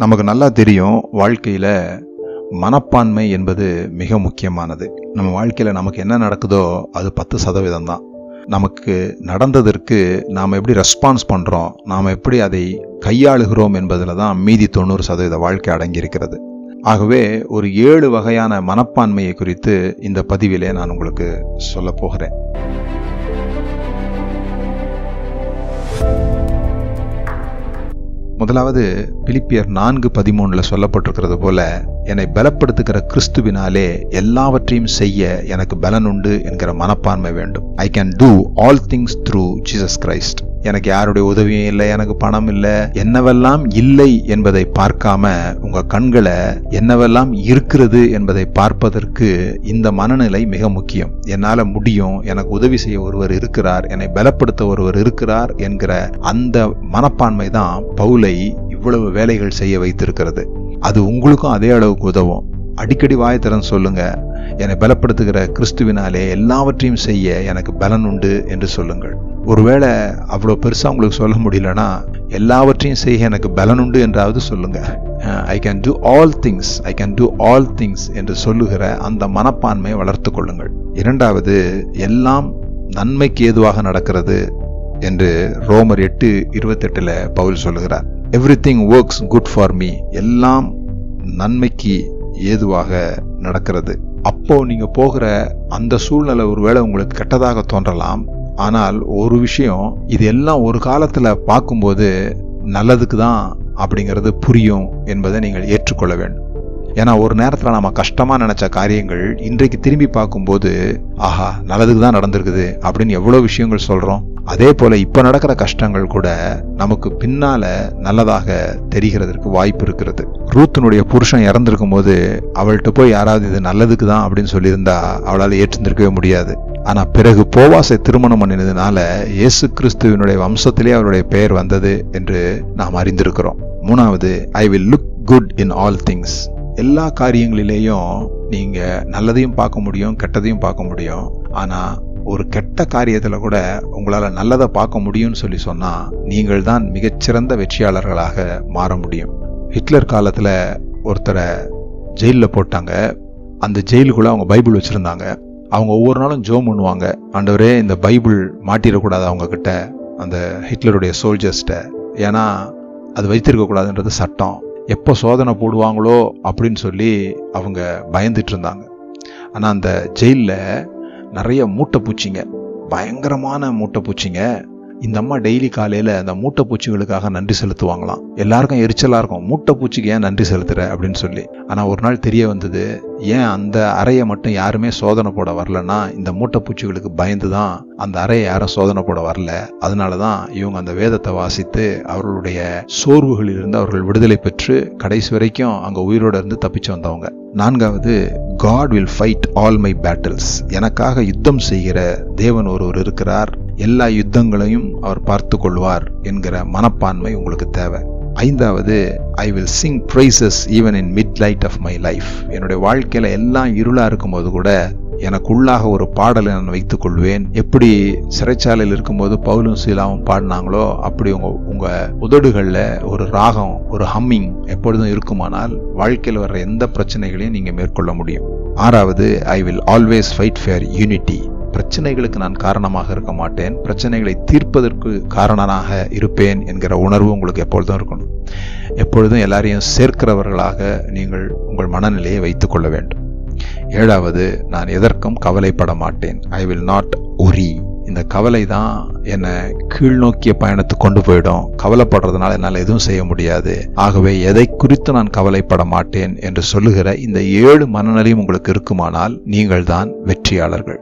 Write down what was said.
நமக்கு நல்லா தெரியும், வாழ்க்கையில் மனப்பான்மை என்பது மிக முக்கியமானது. நம்ம வாழ்க்கையில் நமக்கு என்ன நடக்குதோ அது 10% தான். நமக்கு நடந்ததற்கு நாம் எப்படி ரெஸ்பான்ஸ் பண்ணுறோம், நாம் எப்படி அதை கையாளுகிறோம் என்பதில் தான் மீதி 90% வாழ்க்கை அடங்கியிருக்கிறது. ஆகவே ஒரு 7 வகையான மனப்பான்மையை குறித்து இந்த பதிவிலே நான் உங்களுக்கு சொல்ல போகிறேன். முதலாவது பிலிப்பியர் 4:13 சொல்லப்பட்டிருக்கிறது போல, என்னை பலப்படுத்துகிற கிறிஸ்துவினாலே எல்லாவற்றையும் செய்ய எனக்கு பலன் உண்டு என்கிற மனப்பான்மை வேண்டும். I can do all things through Jesus Christ. எனக்கு யாருடைய உதவியும் இல்லை, எனக்கு பணம் இல்லை, என்னவெல்லாம் இல்லை என்பதை பார்க்காம உங்க கண்களை என்னவெல்லாம் இருக்கிறது என்பதை பார்ப்பதற்கு இந்த மனநிலை மிக முக்கியம். என்னால முடியும், எனக்கு உதவி செய்ய ஒருவர் இருக்கிறார், என்னை பலப்படுத்த ஒருவர் இருக்கிறார் என்கிற அந்த மனப்பான்மை தான் பவுலை இவ்வளவு வேலைகள் செய்ய வைத்திருக்கிறது. அது உங்களுக்கும் அதே அளவுக்கு உதவும். அடிக்கடி வாயத்திறன் சொல்லுங்க, என்னை பலப்படுத்துகிற கிறிஸ்துவினாலே எல்லாவற்றையும் செய்ய எனக்கு பலன் உண்டு என்று சொல்லுங்கள். ஒருவேளை அவ்வளோ பெருசா உங்களுக்கு சொல்ல முடியலன்னா, எல்லாவற்றையும் செய்ய எனக்கு பலன் உண்டு என்றாவது சொல்லுங்க. I can do all things, I can do all things என்று சொல்லுகிற அந்த மனப்பான்மையை வளர்த்து கொள்ளுங்கள். இரண்டாவது, எல்லாம் நன்மைக்கு ஏதுவாக நடக்கிறது என்று ரோமர் 8:28 பவுல் சொல்லுகிறார். Everything works good for me. எல்லாம் நன்மைக்கு ஏதுவாக நடக்கிறது. அப்போ நீங்க போகிற அந்த சூழ்நிலை ஒருவேளை உங்களுக்கு கெட்டதாக தோன்றலாம். ஆனால் ஒரு விஷயம், இது எல்லாம் ஒரு காலத்துல பார்க்கும்போது நல்லதுக்கு தான் அப்படிங்கிறது புரியும் என்பதை நீங்கள் ஏற்றுக்கொள்ள வேண்டும். ஏன்னா ஒரு நேரத்தில் நம்ம கஷ்டமா நினைச்ச காரியங்கள் இன்றைக்கு திரும்பி பார்க்கும்போது, ஆஹா நல்லதுக்கு தான் நடந்திருக்குது அப்படின்னு எவ்வளோ விஷயங்கள் சொல்றோம். அதே போல இப்ப நடக்கிற கஷ்டங்கள் கூட நமக்கு பின்னால நல்லதாக தெரிகிறதற்கு வாய்ப்பு இருக்கிறது. ரூத்தினுடைய புருஷன் இறந்திருக்கும் போது அவள்கிட்ட போய் யாராவது இது நல்லதுக்கு தான் அப்படின்னு சொல்லியிருந்தா அவளால் ஏற்றிருக்கவே முடியாது. ஆனா பிறகு போவாசை திருமணம் பண்ணினதுனால இயேசு கிறிஸ்துவினுடைய வம்சத்திலே அவருடைய பெயர் வந்தது என்று நாம் அறிந்திருக்கிறோம். மூணாவது, I will look good in all things. எல்லா காரியங்களிலேயும் நீங்க நல்லதையும் பார்க்க முடியும், கெட்டதையும் பார்க்க முடியும். ஆனா ஒரு கெட்ட காரியத்துல கூட உங்களால நல்லதை பார்க்க முடியும்னு சொல்லி சொன்னா நீங்கள் தான் மிகச்சிறந்த வெற்றியாளர்களாக மாற முடியும். ஹிட்லர் காலத்துல ஒருத்தரை ஜெயில போட்டாங்க. அந்த ஜெயிலுக்குள்ள அவங்க பைபிள் வச்சிருந்தாங்க. அவங்க ஒவ்வொரு நாளும் ஜெபம் பண்ணுவாங்க, ஆண்டவரே இந்த பைபிள் மாட்டிடக்கூடாது அவங்க கிட்ட, அந்த ஹிட்லருடைய சோல்ஜர்ஸ்ட. ஏன்னா அது வைத்திருக்க கூடாதுன்றது சட்டம். எப்போ சோதனை போடுவாங்களோ அப்படின்னு சொல்லி அவங்க பயந்துட்டு இருந்தாங்க. ஆனா அந்த ஜெயிலில் நிறைய மூட்டைப்பூச்சிங்க, பயங்கரமான மூட்டைப்பூச்சிங்க. இந்த அம்மா டெய்லி காலையில அந்த மூட்டைப்பூச்சிகளுக்காக நன்றி செலுத்துவாங்களாம். எல்லாருக்கும் எரிச்சலா இருக்கும், மூட்டைப்பூச்சிக்கு ஏன் நன்றி செலுத்துற அப்படின்னு சொல்லி. ஆனா ஒரு நாள் தெரிய வந்தது, ஏன் அந்த அறையை மட்டும் யாருமே சோதனை போட வரலன்னா இந்த மூட்டைப்பூச்சிகளுக்கு பயந்துதான் அந்த அறையை யாரும் சோதனை போட வரல. அதனாலதான் இவங்க அந்த வேதத்தை வாசித்து அவர்களுடைய சோர்வுகளில் இருந்து அவர்கள் விடுதலை பெற்று கடைசி வரைக்கும் அங்க உயிரோட இருந்து தப்பிச்சு வந்தவங்க. நான்காவது, God will fight all my battles. எனக்காக யுத்தம் செய்கிற தேவன் ஒருவர் இருக்கிறார், எல்லா யுத்தங்களையும் அவர் பார்த்து கொள்வார் என்கிற மனப்பான்மை உங்களுக்கு தேவை. ஐந்தாவது, I will sing praises even in midlight of my life. என்னுடைய வாழ்க்கையில எல்லாம் இருளா இருக்கும்போது கூட எனக்குள்ளாக ஒரு பாடலை நான் வைத்துக் கொள்வேன். எப்படி சிறைச்சாலையில் இருக்கும்போது பவுலும் சீலாவும் பாடினாங்களோ அப்படி உங்க உதடுகள்ல ஒரு ராகம், ஒரு ஹம்மிங் எப்பொழுதும் இருக்குமானால் வாழ்க்கையில் வர்ற எந்த பிரச்சனைகளையும் நீங்க மேற்கொள்ள முடியும். ஆறாவது, I will always fight for unity. பிரச்சனைகளுக்கு நான் காரணமாக இருக்க மாட்டேன், பிரச்சனைகளை தீர்ப்பதற்கு காரணனாக இருப்பேன் என்கிற உணர்வு உங்களுக்கு எப்பொழுதும் இருக்கணும். எப்பொழுதும் எல்லாரையும் சேர்க்கிறவர்களாக நீங்கள் உங்கள் மனநிலையை வைத்துக் கொள்ள வேண்டும். ஏழாவது, நான் எதற்கும் கவலைப்பட மாட்டேன். I will not worry. இந்த கவலை தான் என்னை கீழ்நோக்கிய பயணத்துக்கு கொண்டு போயிடும். கவலைப்படுறதுனால என்னால் எதுவும் செய்ய முடியாது. ஆகவே எதை குறித்து நான் கவலைப்பட மாட்டேன் என்று சொல்லுகிற இந்த 7 மனநிலையும் உங்களுக்கு இருக்குமானால் நீங்கள் தான் வெற்றியாளர்கள்.